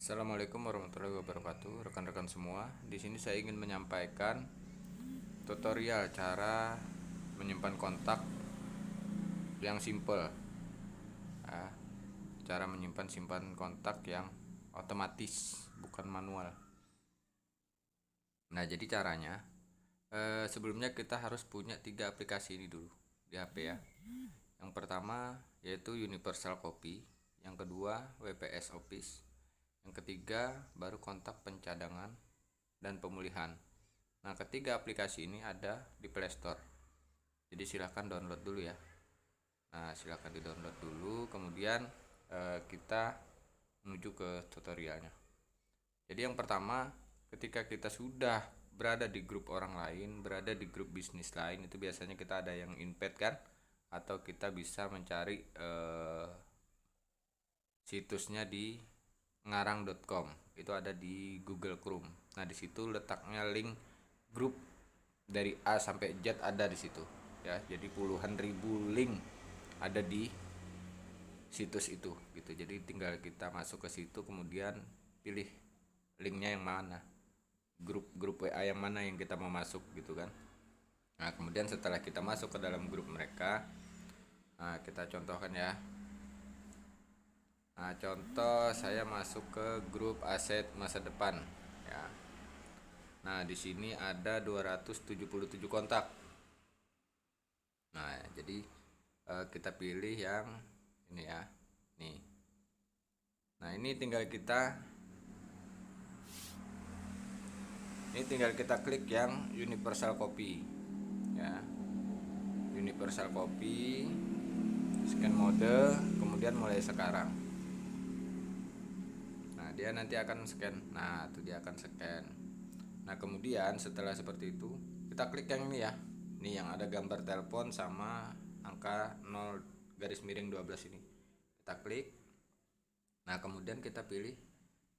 Assalamualaikum warahmatullahi wabarakatuh, rekan-rekan semua. Di sini saya ingin menyampaikan tutorial cara menyimpan kontak yang simple. Nah, cara menyimpan simpan kontak yang otomatis, bukan manual. Nah, jadi caranya, sebelumnya kita harus punya 3 aplikasi ini dulu di HP ya. Yang pertama yaitu Universal Copy, yang kedua WPS Office, yang ketiga baru kontak pencadangan dan pemulihan. Nah, ketiga aplikasi ini ada di Play Store. Jadi silahkan download dulu ya. Nah, silahkan di download dulu, kemudian kita menuju ke tutorialnya. Jadi yang pertama, ketika kita sudah berada di grup orang lain, berada di grup bisnis lain, itu biasanya kita ada yang invite kan, atau kita bisa mencari situsnya di ngarang.com. Itu ada di Google Chrome. Nah, di situ letaknya link grup dari A sampai Z ada di situ ya. Jadi puluhan ribu link ada di situs itu gitu. Jadi tinggal kita masuk ke situ, kemudian pilih linknya yang mana, grup WA yang mana yang kita mau masuk gitu kan. Nah, kemudian setelah kita masuk ke dalam grup mereka, nah kita contohkan ya. Nah, contoh saya masuk ke grup aset masa depan ya. Nah, di sini ada 277 kontak. Nah, jadi kita pilih yang ini ya. Nih. Nah, ini tinggal kita klik yang Universal Copy ya. Universal Copy, scan mode, kemudian mulai sekarang. Nah, dia nanti akan scan. Nah, itu dia akan scan. Nah, kemudian setelah seperti itu, kita klik yang ini ya. Ini yang ada gambar telepon sama angka 0 garis miring 12 ini. Kita klik. Nah, kemudian kita pilih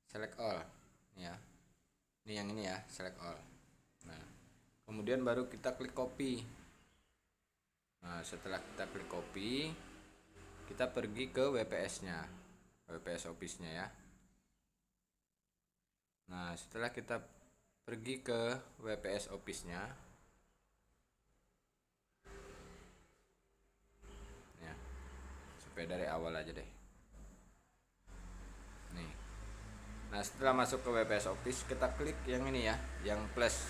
select all ya. Ini yang ini ya, select all. Nah, kemudian baru kita klik copy. Nah, setelah kita klik copy, kita pergi ke WPS-nya, WPS Office-nya ya. Nah, setelah kita pergi ke WPS Office-nya ya, supaya dari awal aja deh. Nih. Nah, setelah masuk ke WPS Office, kita klik yang ini ya, yang plus.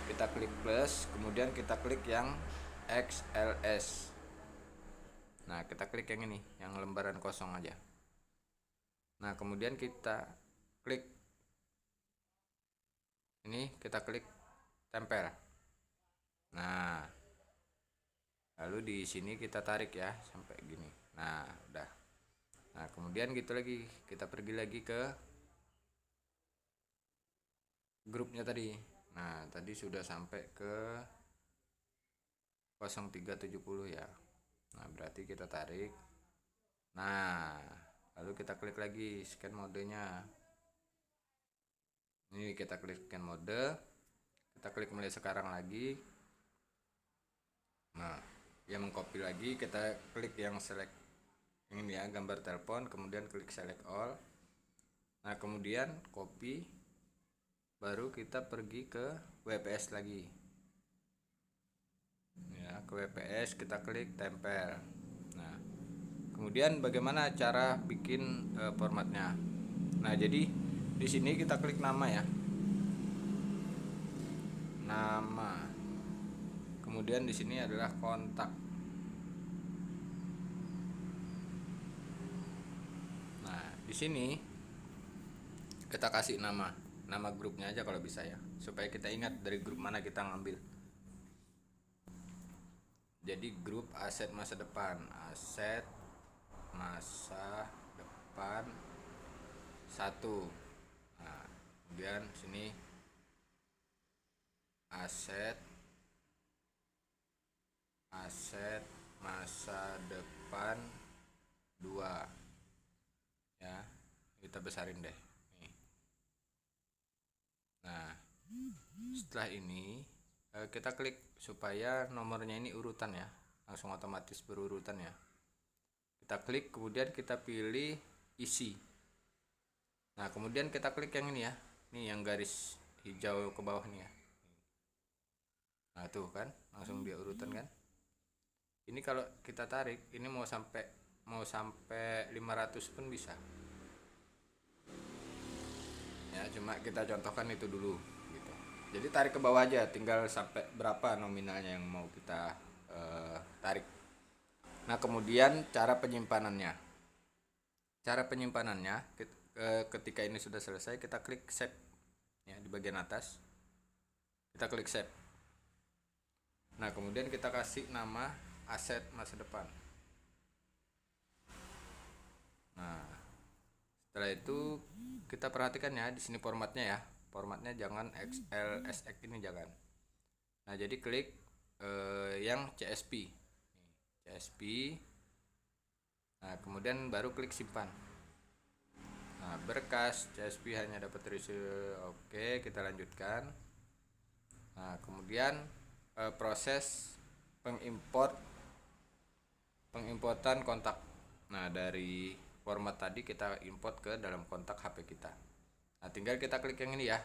Kita klik plus, kemudian kita klik yang XLS. Nah, kita klik yang ini, yang lembaran kosong aja. Nah, kemudian kita klik ini, kita klik tempel. Nah, lalu di sini kita tarik ya sampai gini. Nah, udah. Nah, kemudian gitu lagi, kita pergi lagi ke grupnya tadi. Nah, tadi sudah sampai ke 0370 ya. Nah, berarti kita tarik. Nah, lalu kita klik lagi scan modenya. Ini kita klik scan mode. Kita klik mulai sekarang lagi. Nah, yang mengcopy lagi, kita klik yang select ini ya, gambar telepon, kemudian klik select all. Nah, kemudian copy, baru kita pergi ke WPS lagi ya. Ke WPS kita klik tempel. Nah, kemudian bagaimana cara bikin formatnya. Nah, jadi di sini kita klik nama ya, nama, kemudian di sini adalah kontak. Nah, di sini kita kasih nama grupnya aja kalau bisa ya, supaya kita ingat dari grup mana kita ngambil. Jadi grup aset masa depan, aset masa depan 1. Nah, kemudian sini aset masa depan 2 ya. Kita besarin deh nih. Nah, setelah ini kita klik supaya nomornya ini urutan ya, langsung otomatis berurutan ya. Kita klik, kemudian kita pilih isi. Nah kemudian kita klik yang ini ya, ini yang garis hijau ke bawah nih ya. Nah tuh kan langsung dia urutan kan. Ini kalau kita tarik ini mau sampai 500 pun bisa ya, cuma kita contohkan itu dulu gitu. Jadi tarik ke bawah aja, tinggal sampai berapa nominalnya yang mau kita tarik. Nah kemudian cara penyimpanannya ketika ini sudah selesai kita klik save ya, di bagian atas kita klik save. Nah kemudian kita kasih nama aset masa depan. Nah setelah itu kita perhatikan ya di sini formatnya ya, formatnya jangan XLSX ini jangan. Nah jadi klik yang CSV. Nah kemudian baru klik simpan. Nah berkas CSV hanya dapat terisi. Oke kita lanjutkan. Nah kemudian proses pengimportan kontak. Nah dari format tadi kita import ke dalam kontak HP kita. Nah tinggal kita klik yang ini ya,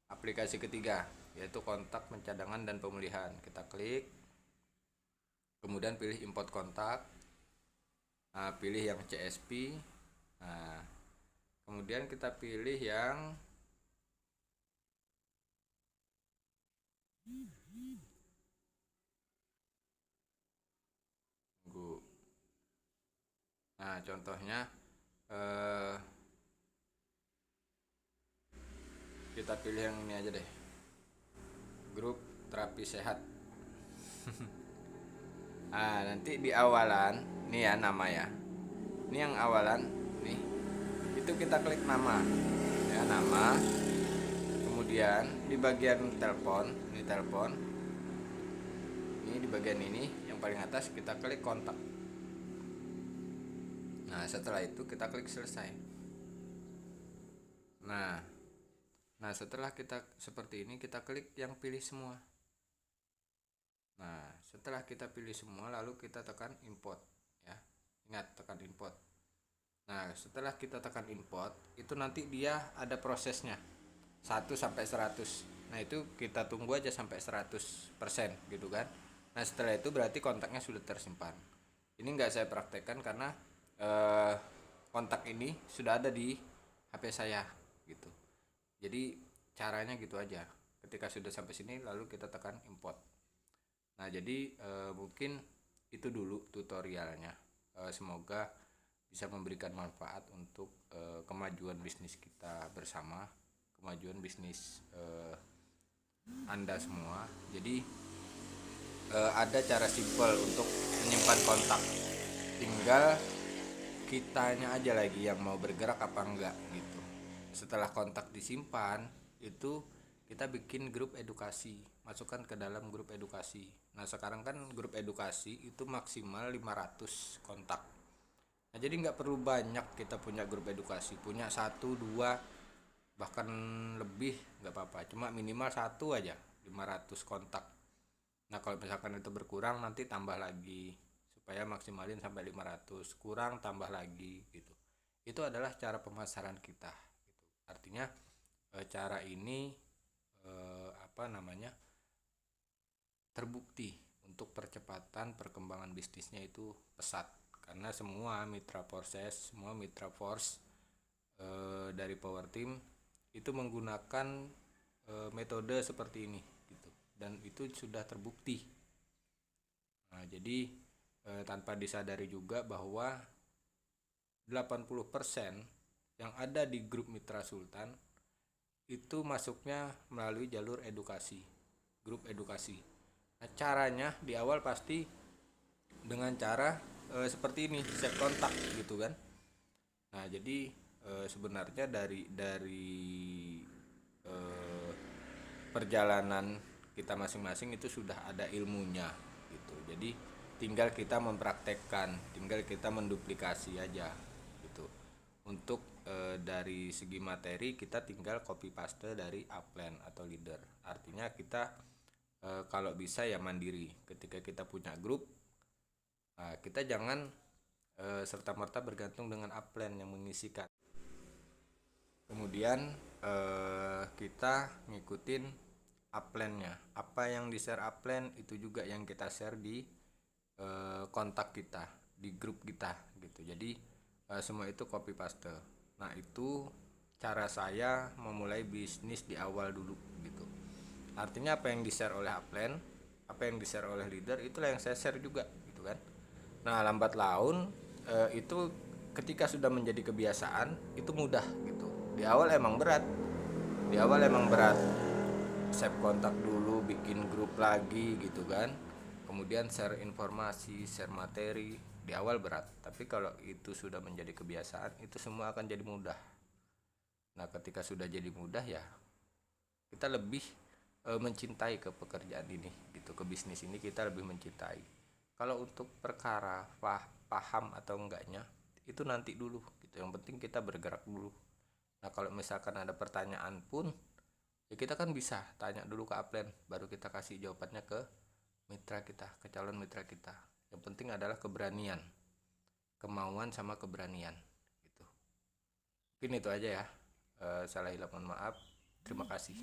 aplikasi ketiga yaitu kontak pencadangan dan pemulihan. Kita klik, kemudian pilih import kontak. Nah pilih yang CSV. Nah kemudian kita pilih yang nah contohnya kita pilih yang ini aja deh, grup terapi sehat. Nah nanti di awalan nih ya nama ya, ini yang awalan nih itu kita klik nama ya, nama. Kemudian di bagian telepon, ini telepon, ini di bagian ini yang paling atas kita klik kontak. Nah setelah itu kita klik selesai. Nah setelah kita seperti ini kita klik yang pilih semua. Nah setelah kita pilih semua lalu kita tekan import ya, ingat tekan import. Nah setelah kita tekan import itu nanti dia ada prosesnya 1 sampai 100. Nah itu kita tunggu aja sampai 100% gitu kan. Nah setelah itu berarti kontaknya sudah tersimpan. Ini nggak saya praktekkan karena kontak ini sudah ada di HP saya gitu. Jadi caranya gitu aja. Ketika sudah sampai sini lalu kita tekan import. Nah jadi mungkin itu dulu tutorialnya. Semoga bisa memberikan manfaat untuk kemajuan bisnis kita bersama, kemajuan bisnis Anda semua. Jadi ada cara simpel untuk menyimpan kontak, tinggal kitanya aja lagi yang mau bergerak apa enggak gitu. Setelah kontak disimpan itu kita bikin grup edukasi, masukkan ke dalam grup edukasi. Nah sekarang kan grup edukasi itu maksimal 500 kontak. Nah jadi nggak perlu banyak kita punya grup edukasi, punya 1, 2 bahkan lebih nggak apa-apa, cuma minimal 1 aja 500 kontak. Nah kalau misalkan itu berkurang nanti tambah lagi supaya maksimalin sampai 500, kurang tambah lagi gitu. Itu adalah cara pemasaran kita gitu. Artinya cara ini terbukti untuk percepatan perkembangan bisnisnya itu pesat, karena semua mitra proses, semua mitra force dari Power Team itu menggunakan metode seperti ini gitu, dan itu sudah terbukti. Nah jadi tanpa disadari juga bahwa 80% yang ada di grup Mitra Sultan itu masuknya melalui jalur edukasi, grup edukasi. Nah, caranya di awal pasti dengan cara seperti ini, set kontak gitu kan. Nah, jadi sebenarnya dari perjalanan kita masing-masing itu sudah ada ilmunya gitu. Jadi tinggal kita mempraktekkan, tinggal kita menduplikasi aja gitu. Untuk dari segi materi kita tinggal copy paste dari upline atau leader. Artinya kita kalau bisa ya mandiri. Ketika kita punya grup, kita jangan serta-merta bergantung dengan upline yang mengisikan. Kemudian kita ngikutin upline-nya. Apa yang di share upline itu juga yang kita share di kontak kita, di grup kita gitu. Jadi semua itu copy paste. Nah, itu cara saya memulai bisnis di awal dulu gitu. Artinya apa yang di-share oleh upline, apa yang di-share oleh leader, itulah yang saya share juga gitu kan. Nah, lambat laun itu ketika sudah menjadi kebiasaan itu mudah gitu. Di awal emang berat. Di awal emang berat. Save kontak dulu, bikin grup lagi gitu kan. Kemudian share informasi, share materi. Di awal berat, tapi kalau itu sudah menjadi kebiasaan, itu semua akan jadi mudah. Nah, ketika sudah jadi mudah ya, kita lebih mencintai ke pekerjaan ini gitu, ke bisnis ini kita lebih mencintai. Kalau untuk perkara paham atau enggaknya itu nanti dulu gitu, yang penting kita bergerak dulu. Nah, kalau misalkan ada pertanyaan pun ya kita kan bisa tanya dulu ke upline, baru kita kasih jawabannya ke mitra kita, ke calon mitra kita. Yang penting adalah keberanian, kemauan sama keberanian gitu. Mungkin itu aja ya. Salah hilap mohon maaf. Terima kasih.